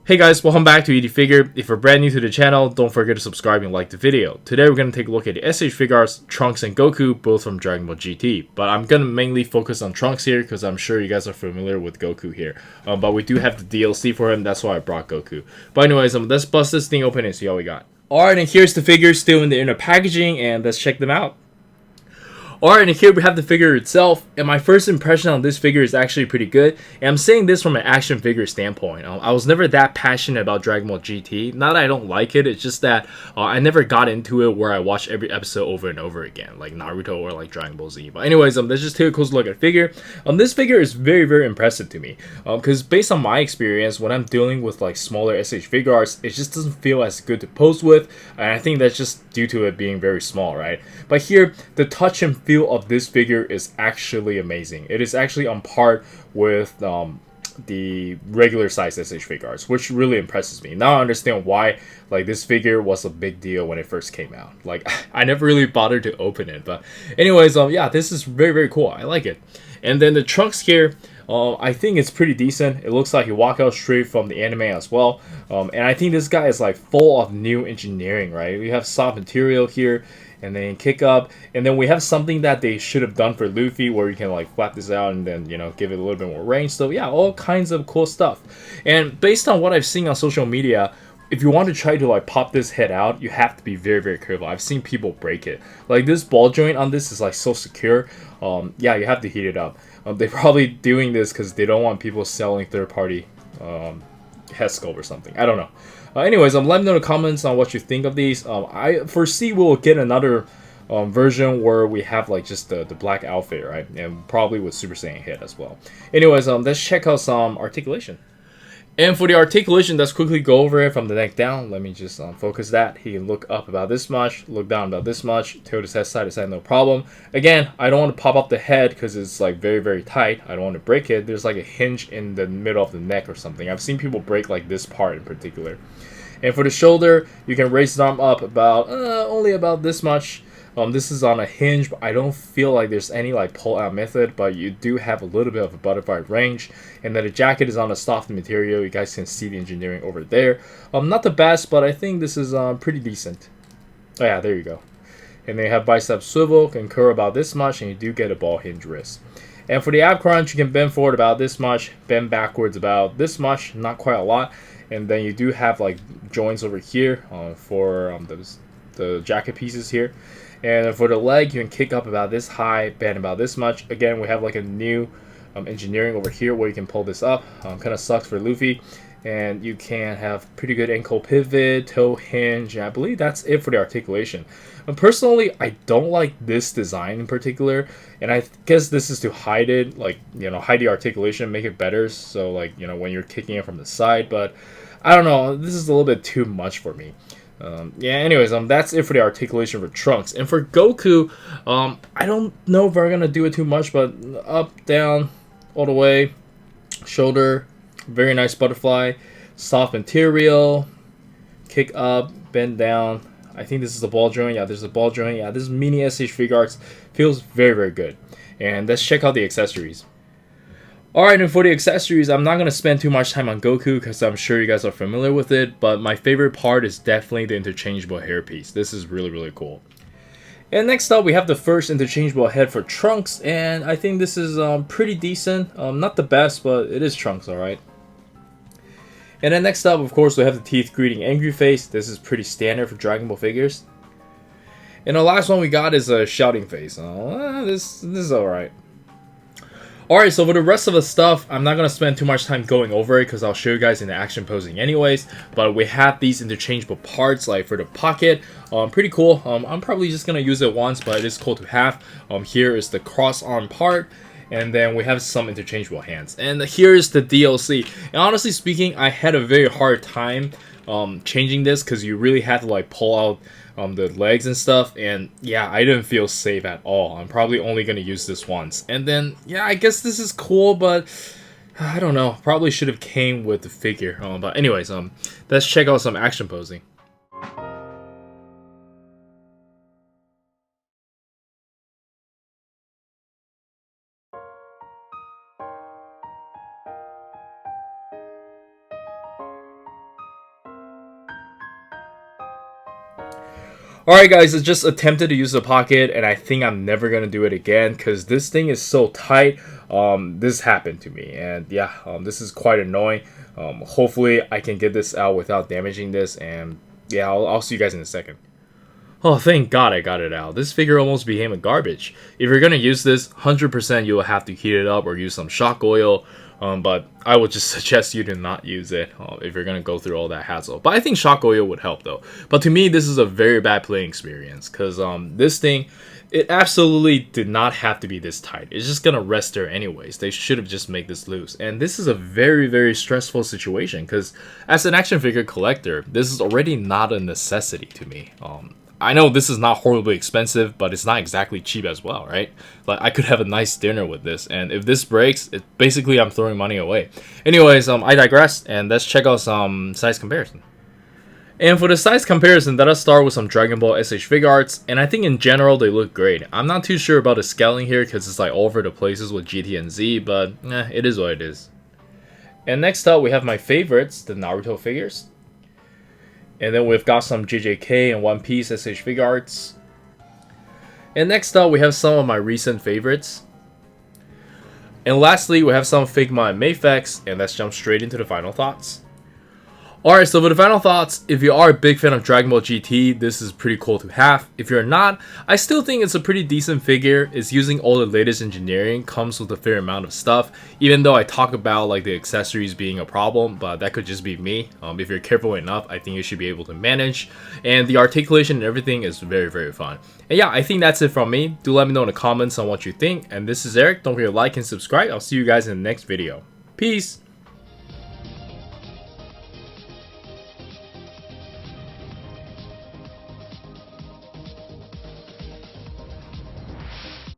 Hey guys, welcome back to Figure. If you're brand new to the channel, don't forget to subscribe and like the video. Today we're going to take a look at the S.H.Figuarts, Trunks, and Goku, both from Dragon Ball GT. But I'm going to mainly focus on Trunks here because I'm sure you guys are familiar with Goku here. But we do have the DLC for him, that's why I brought Goku. But anyways, let's bust this thing open and see how we got. Alright, and here's the figures still in the inner packaging, and let's check them out. Alright, and here we have the figure itself, and my first impression on this figure is actually pretty good, and I'm saying this from an action figure standpoint. I was never that passionate about Dragon Ball GT. Not that I don't like it, it's just that I never got into it where I watch every episode over and over again, like Naruto or like Dragon Ball Z. But anyways, let's just take a close look at the figure. This figure is very, very impressive to me, because based on my experience, when I'm dealing with like smaller S.H.Figuarts, it just doesn't feel as good to pose with, and I think that's just due to it being very small, right? But here, the touch and feel of this figure is actually amazing. It is actually on par with the regular size S.H.Figuarts, which really impresses me. Now I understand why like this figure was a big deal when it first came out. Like I never really bothered to open it, but anyways, yeah, this is very, very cool. I like it. And then the Trunks here, I think it's pretty decent. It looks like he walked out straight from the anime as well. And I think this guy is like full of new engineering, right? We have soft material here, and then kick up, and then we have something that they should have done for Luffy where you can like flap this out and then, you know, give it a little bit more range. So yeah, all kinds of cool stuff. And based on what I've seen on social media, if you want to try to like pop this head out, you have to be very, very careful. I've seen people break it. Like this ball joint on this is like so secure. Yeah, you have to heat it up. They're probably doing this because they don't want people selling third-party head sculpt or something. I don't know. Anyways, let me know in the comments on what you think of these. I foresee we'll get another version where we have like just the black outfit, right? And probably with Super Saiyan head as well. Anyways, let's check out some articulation. And for the articulation, let's quickly go over it from the neck down. Let me just focus that. He can look up about this much, look down about this much, tilt his head side to side, no problem. Again, I don't want to pop up the head because it's like very, very tight. I don't want to break it. There's like a hinge in the middle of the neck or something. I've seen people break like this part in particular. And for the shoulder, you can raise the arm up about only about this much. This is on a hinge, but I don't feel like there's any like pull-out method, but you do have a little bit of a butterfly range. And then the jacket is on a soft material. You guys can see the engineering over there. Not the best, but I think this is pretty decent. Oh yeah, there you go. And then you have bicep swivel, can curl about this much, and you do get a ball hinge wrist. And for the ab crunch, you can bend forward about this much, bend backwards about this much, not quite a lot. And then you do have like joints over here for the jacket pieces here. And for the leg, you can kick up about this high, bend about this much. Again, we have like a new engineering over here where you can pull this up. Kind of sucks for Luffy. And you can have pretty good ankle pivot, toe hinge, and I believe that's it for the articulation. Personally, I don't like this design in particular, and I guess this is to hide it, like, you know, hide the articulation, make it better, so like, you know, when you're kicking it from the side, but I don't know, this is a little bit too much for me. Yeah, anyways, that's it for the articulation for Trunks. And for Goku, I don't know if we're gonna do it too much, but up, down, all the way, shoulder, very nice butterfly, soft material, kick up, bend down. I think this is the ball joint. Yeah, there's a ball joint. Yeah, this mini S.H.Figuarts feels very, very good. And let's check out the accessories. Alright, and for the accessories, I'm not going to spend too much time on Goku because I'm sure you guys are familiar with it, but my favorite part is definitely the interchangeable hairpiece. This is really, really cool. And next up, we have the first interchangeable head for Trunks, and I think this is pretty decent. Not the best, but it is Trunks, alright. And then next up, of course, we have the teeth greeting angry face. This is pretty standard for Dragon Ball figures. And the last one we got is a shouting face. This is alright. Alright, so for the rest of the stuff, I'm not going to spend too much time going over it because I'll show you guys in the action posing anyways. But we have these interchangeable parts, like for the pocket. Pretty cool. I'm probably just going to use it once, but it is cool to have. Here is the cross arm part. And then we have some interchangeable hands. And here's the DLC. And honestly speaking, I had a very hard time changing this because you really had to like pull out the legs and stuff, and yeah, I didn't feel safe at all. I'm probably only gonna use this once. And then yeah, I guess this is cool, but I don't know, probably should have came with the figure. But anyways, let's check out some action posing. Alright guys, I just attempted to use the pocket and I think I'm never gonna do it again because this thing is so tight. This happened to me and yeah, this is quite annoying. Hopefully I can get this out without damaging this, and yeah, I'll see you guys in a second. Oh, thank God I got it out. This figure almost became a garbage. If you're gonna use this, 100% you'll have to heat it up or use some shock oil. But I would just suggest you to not use it if you're gonna go through all that hassle. But I think shock oil would help though. But to me, this is a very bad playing experience because this thing, it absolutely did not have to be this tight. It's just gonna rest there anyways. They should have just made this loose. And this is a very, very stressful situation because as an action figure collector, this is already not a necessity to me. I know this is not horribly expensive, but it's not exactly cheap as well, right? Like, I could have a nice dinner with this, and if this breaks, basically I'm throwing money away. Anyways, I digress, and let's check out some size comparison. And for the size comparison, let us start with some Dragon Ball S.H.Figuarts, and I think in general they look great. I'm not too sure about the scaling here because it's like all over the places with GT and Z, but it is what it is. And next up, we have my favorites, the Naruto figures. And then we've got some JJK and One Piece S.H.Figuarts. And next up, we have some of my recent favorites. And lastly, we have some Figma and Mehhh, and let's jump straight into the final thoughts. Alright, so for the final thoughts, if you are a big fan of Dragon Ball GT, this is pretty cool to have. If you're not, I still think it's a pretty decent figure. It's using all the latest engineering, comes with a fair amount of stuff, even though I talk about like the accessories being a problem, but that could just be me. If you're careful enough, I think you should be able to manage. And the articulation and everything is very, very fun. And yeah, I think that's it from me. Do let me know in the comments on what you think. And this is Eric. Don't forget to like and subscribe. I'll see you guys in the next video. Peace!